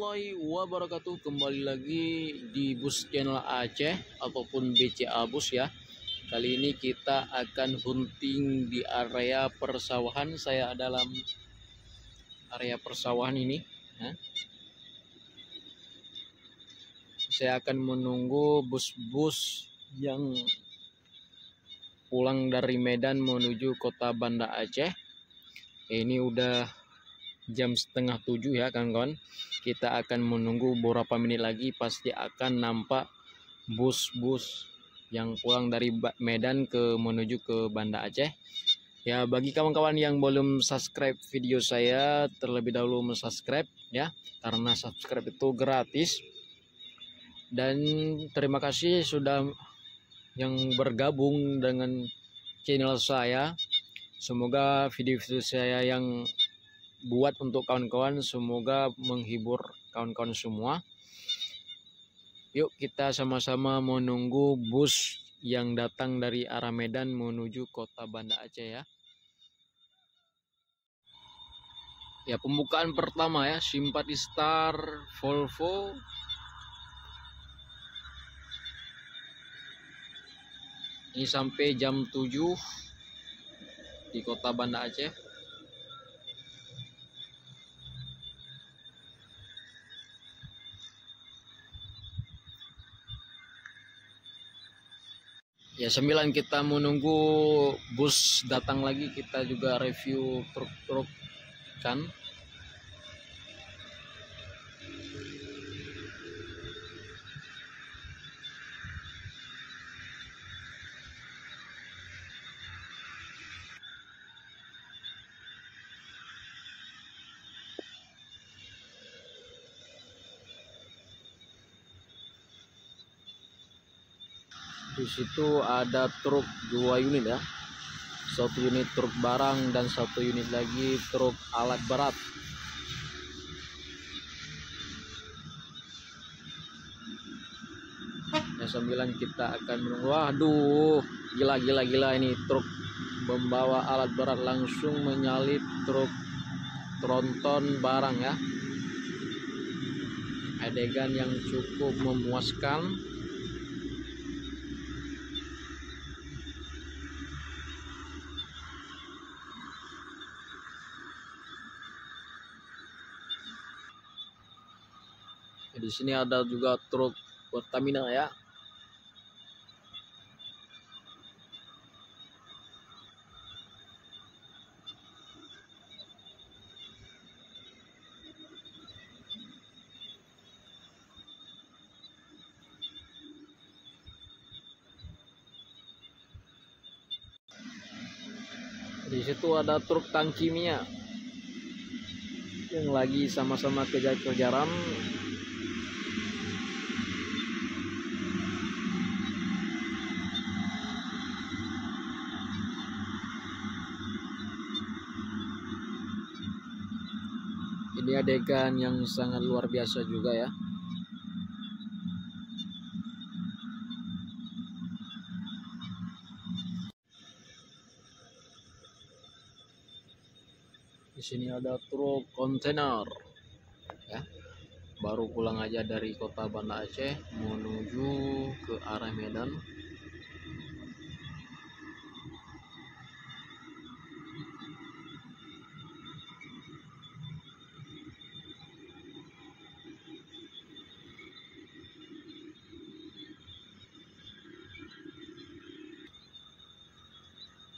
warahmatullahi wabarakatuh. Kembali lagi di Bus Channel Aceh ataupun BCA Bus ya. Kali ini kita akan hunting di area persawahan. Saya dalam area persawahan ini ya. Saya akan menunggu bus-bus yang pulang dari Medan menuju kota Banda Aceh. Ini udah jam setengah 7 ya kawan-kawan. Kita akan menunggu beberapa menit lagi, pasti akan nampak bus-bus yang pulang dari Medan menuju ke Banda Aceh. Ya, bagi kawan-kawan yang belum subscribe video saya, terlebih dahulu subscribe ya, karena subscribe itu gratis. Dan terima kasih sudah yang bergabung dengan channel saya. Semoga video-video saya yang buat untuk kawan-kawan semoga menghibur kawan-kawan semua. Yuk kita sama-sama menunggu bus yang datang dari arah Medan menuju kota Banda Aceh ya. Ya, pembukaan pertama ya, Simpati Star Volvo. Ini sampai jam 7 di kota Banda Aceh. Ya, 9 kita menunggu bus datang lagi, kita juga review truk-truk kan. Di situ ada truk 2 unit ya. Satu unit truk barang dan satu unit lagi truk alat berat. Yang 9 kita akan menunggu. Waduh, gila ini truk membawa alat berat langsung menyalip truk tronton barang ya. Adegan yang cukup memuaskan. Di sini ada juga truk Pertamina ya. Di situ ada truk tangki minyak yang lagi sama-sama kejar-kejaran. Ini adegan yang sangat luar biasa juga ya. Di sini ada truk kontainer ya. Baru pulang aja dari kota Banda Aceh menuju ke arah Medan.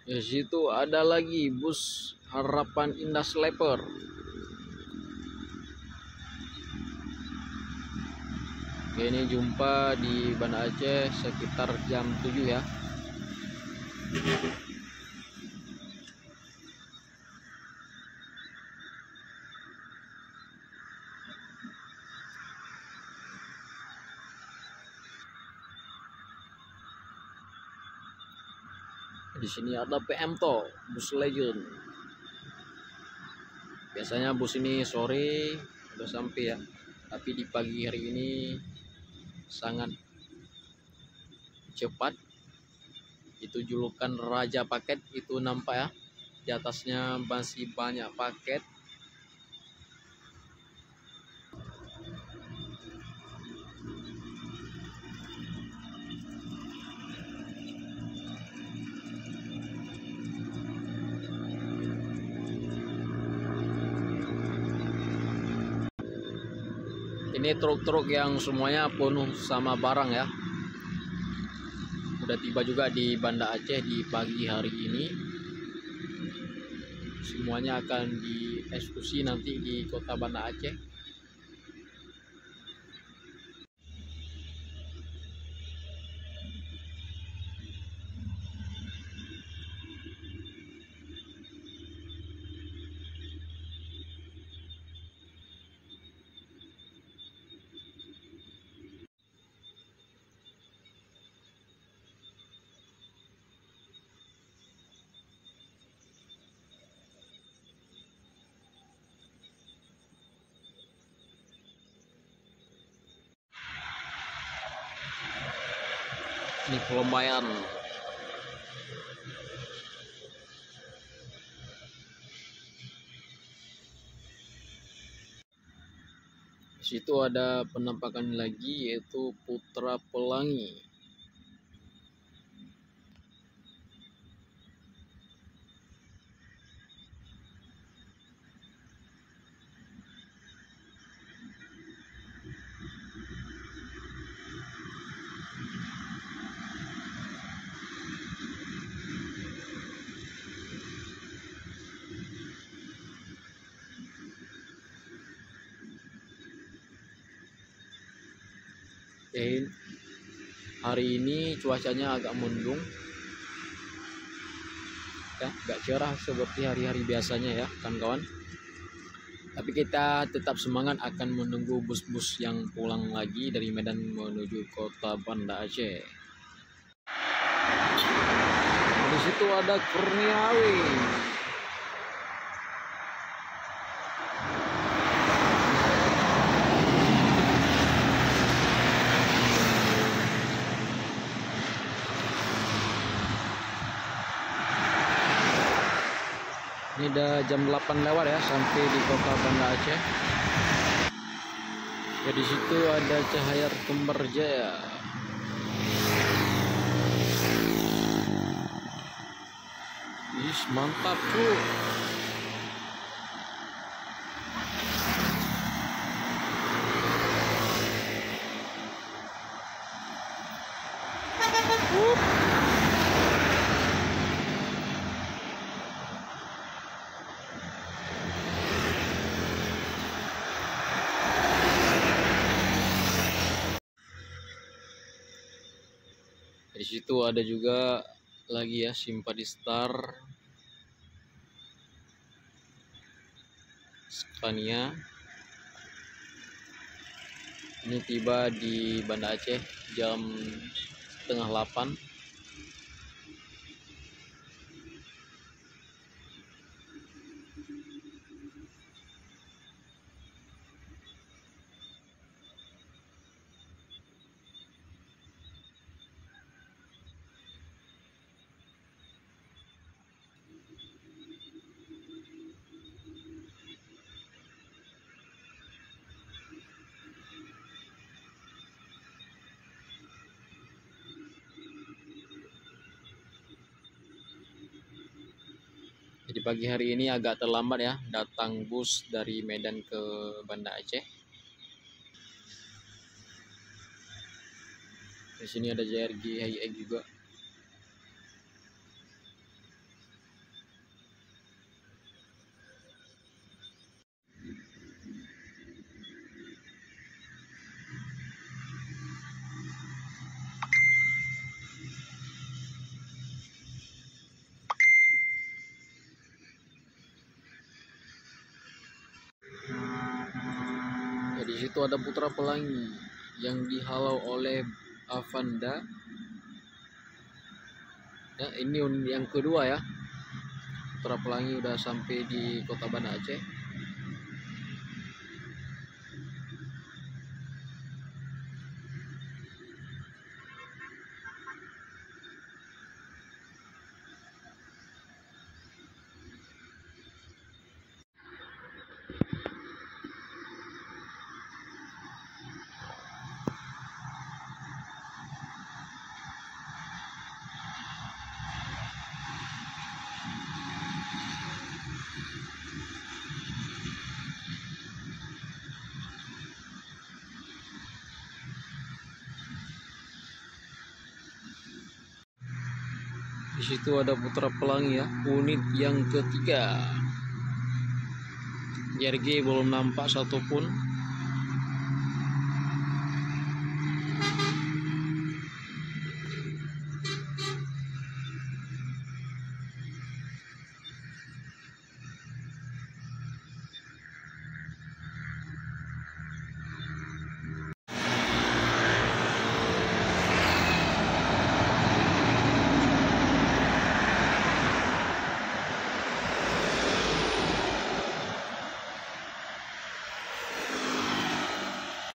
Di situ ada lagi bus Harapan Indah Sleeper. Ini jumpa di Banda Aceh sekitar jam 7 ya. Di sini ada PM To, bus Legend. Biasanya bus ini sore udah sampai ya, tapi di pagi hari ini sangat cepat. Itu julukan Raja Paket, itu nampak ya. Di atasnya masih banyak paket. Ini truk-truk yang semuanya penuh sama barang ya. Udah tiba juga di Banda Aceh di pagi hari ini. Semuanya akan dieksekusi nanti di kota Banda Aceh. Ini lumayan. Di situ ada penampakan lagi yaitu Putra Pelangi. Hari ini cuacanya agak mendung ya, gak cerah seperti hari-hari biasanya ya kawan-kawan. Tapi kita tetap semangat akan menunggu bus-bus yang pulang lagi dari Medan menuju kota Banda Aceh. Di situ ada Kurniawi. Ini udah jam 8 lewat ya sampai di kota Banda Aceh. Ya di situ ada Cahaya Kembar Jaya. Ih, mantap tuh. Di situ ada juga lagi ya Simpadi Star Scania. Ini tiba di Banda Aceh jam setengah 8. Jadi pagi hari ini agak terlambat ya datang bus dari Medan ke Banda Aceh. Di sini ada JRG Hi-Egg juga. Ya, di situ ada Putra Pelangi yang dihalau oleh Avanda. Ya, ini yang kedua ya. Putra Pelangi udah sampai di kota Banda Aceh. Di situ ada Putra Pelangi ya, unit yang ketiga. JRG belum nampak satupun.